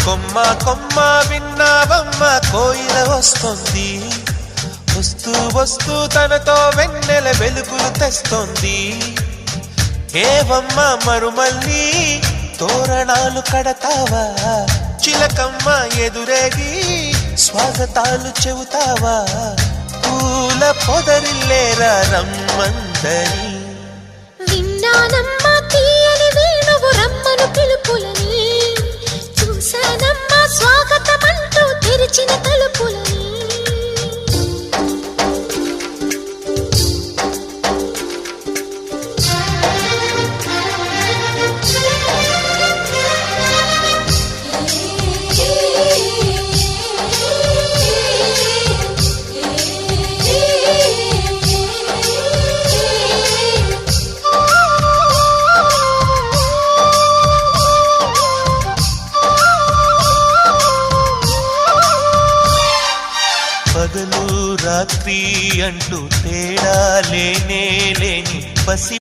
కొమ్మ కొమ్మ విన్నావమ్మ కోయిల వస్తుంది, వస్తూ వస్తూ తనతో వెన్నెల వెలుగులు తెస్తోంది. ఏవమ్మ మరుమల్లి తోరణాలు కడతావా, చిలకమ్మ ఎదురేగి స్వాగతాలు చెబుతావా, పూల పొదరిల్లేరా రమ్మందని. విన్నానమ్మా తీయని వేణువు రమ్మను పిలుపులని, చూశానమ్మా స్వాగతమంటూ తెరిచిన తలుపులని. పగలు రాత్రి అంటూ తేడా లేనే లేని పసి